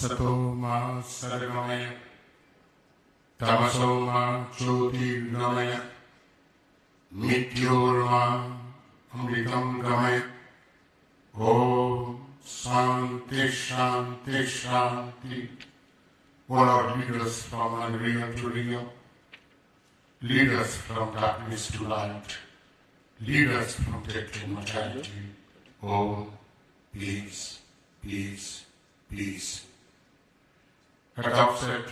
Asato ma sargamaya, tamaso ma jyotirgamaya, mityorma amritam gamaya. Om Shanti Shanti Shanti. All our leaders from unreal to real, lead us from darkness to light, lead us from death to mortality. Om peace, peace, peace. At the outset,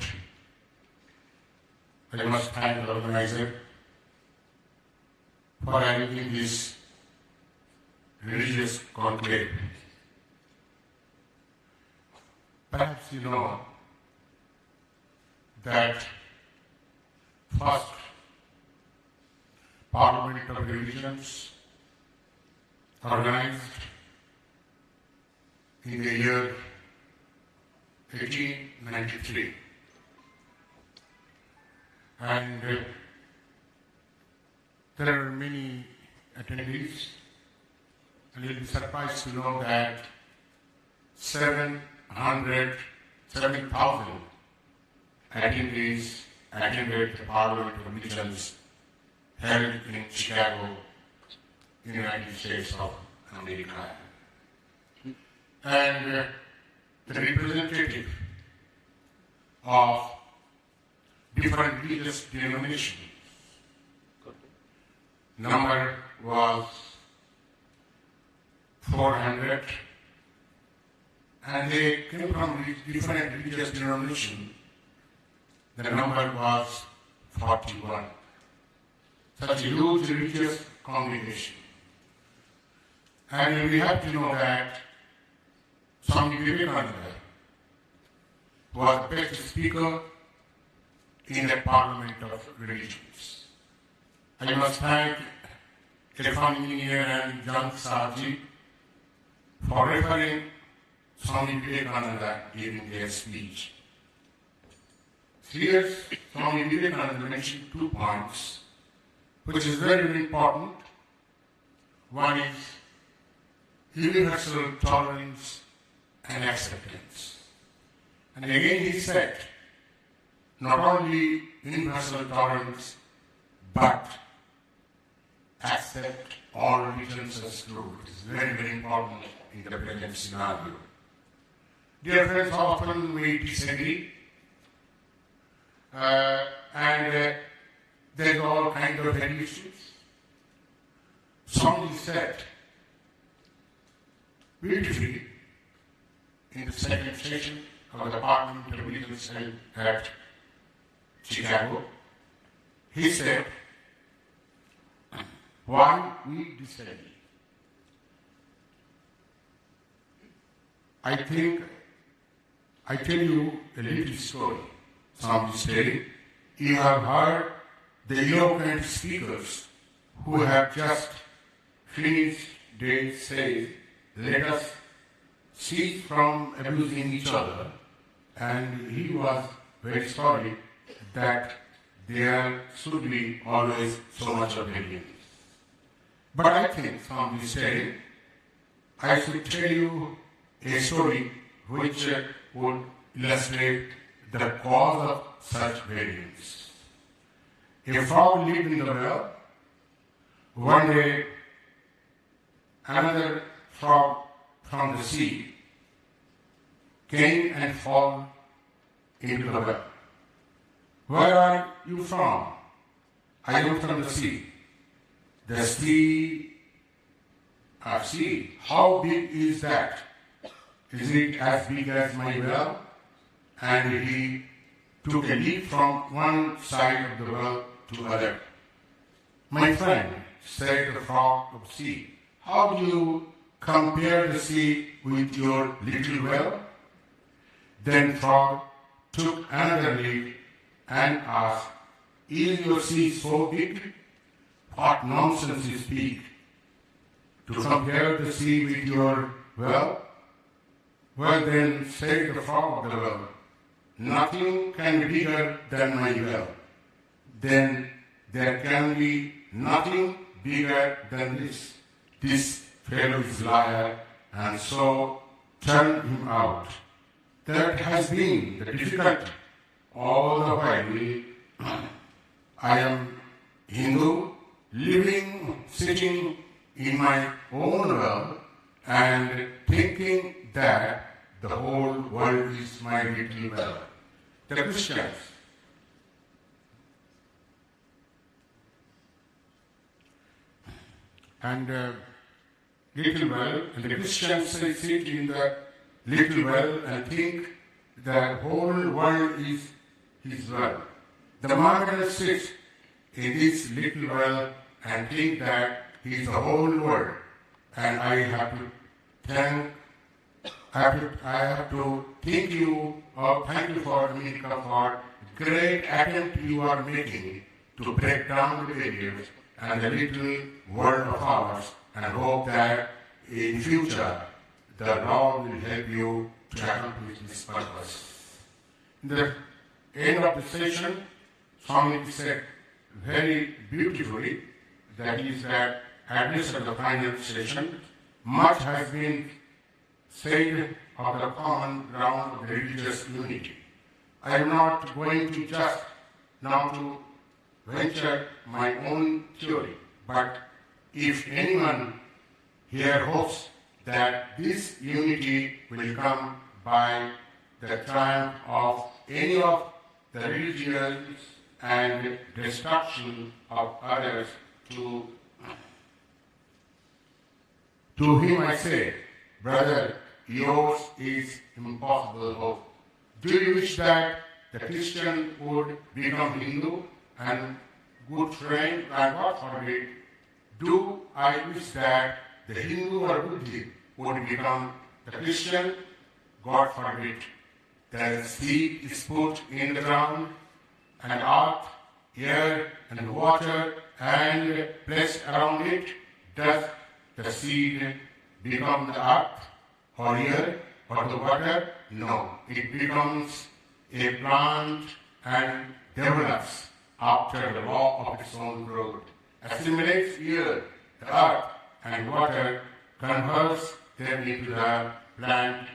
I must thank the organizer for arranging this religious conclave. Perhaps you know that first Parliament of Religions, organized in the year 1893, and there are many attendees, and you'll be surprised to know that 7,000 attendees attended the Parliament of Religions held in Chicago, in the United States of America. And the representative of different religious denominations, number was 400, and they came from different religious denominations. The number was 41. Such a huge religious congregation. And we have to know that Swamiji Vivekananda was the best speaker in the Parliament of Religions. I must thank telephone engineer and John Sarji for referring Swami Vivekananda giving their speech. Here, Swami Vivekananda mentioned 2 points, which is very, very important. One is universal tolerance and acceptance. And again he said, not only universal tolerance, but accept all religions as true. It is very, very important in the present scenario. Dear friends, often we disagree, and there's all kinds of variations. Somebody said beautifully in the second session of the Parliament of Religions held at Chicago, he said, why we disagree? I think I tell you a little story. Some story. You have heard the eloquent speakers who have just finished they say, let us cease from abusing each other, and he was very sorry that there should be always so much of variance. But I think from this story, I should tell you a story which would illustrate the cause of such variance. A frog lived in the well. One day, another frog from the sea came and fell into the well. Where are you from? I am from the sea. The sea, how big is that? Is it as big as my well? And he took a leap from one side of the well to other. My friend, said the frog of the sea, how do you compare the sea with your little well? Then frog took another leap and asked, is your sea so big? What nonsense you speak! To compare the sea with your well? Well then, said the frog of the well, nothing can be bigger than my well. Then there can be nothing bigger than this. This fellow is a liar, and so turned him out. that has been the difficulty all the while. I am Hindu, living, sitting in my own world and thinking that the whole world is my little world. The Christians, and little well, and the Christians sit in the little well and think the whole world is his world. The Mohammedan sits in this little well and think that he is the whole world. And I have to thank thank you for America for great attempt you are making to break down the barriers and the little world of ours, and hope that in future the Lord will help you to accomplish this purpose. In the end of the session, Swamiji said very beautifully, that is that address of the final session, much has been said of the common ground of religious unity. I am not going to just now to venture my own theory, but if anyone here hopes that this unity will come by the triumph of any of the religions and destruction of others, to him I say, brother, yours is impossible hope. Do you wish that the Christian would become Hindu and good friend, and God forbid, do I wish that the Hindu or Buddhist would become the Christian? God forbid. The seed is put in the ground, and earth, air, and water, and placed around it. Does the seed become the earth, or air, or the water? No. It becomes a plant and develops after the law of its own growth. Assimilates air, the earth, and water, converts them into the plant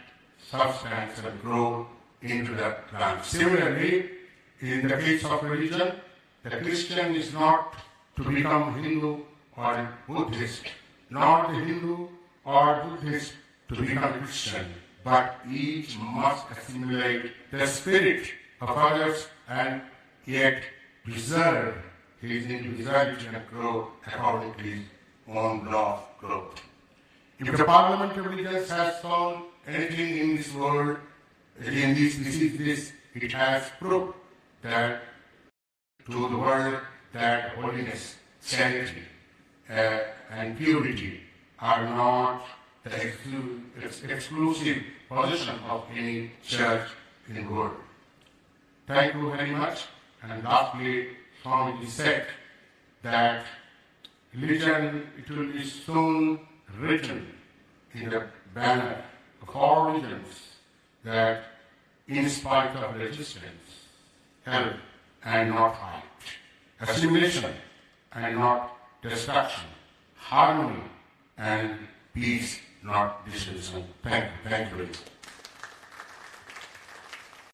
substance and grow into the plant. Similarly, in the case of religion, the Christian is not to become Hindu or Buddhist, not the Hindu or Buddhist to become Christian, but each must assimilate the spirit of others and yet preserve his individuality and grow according to his own law of growth. If the Parliament of Religions has found anything in this world, in this, it has proved that to the world that holiness, sanctity, and purity are not the exclusive possession of any church in the world. Thank you very much. And lastly, Swamiji said that religion, it will be soon written in the banner of all religions that in spite of resistance, help and not fight, assimilation and not destruction, harmony and peace, not dissolution. Thank you. Thank you very much.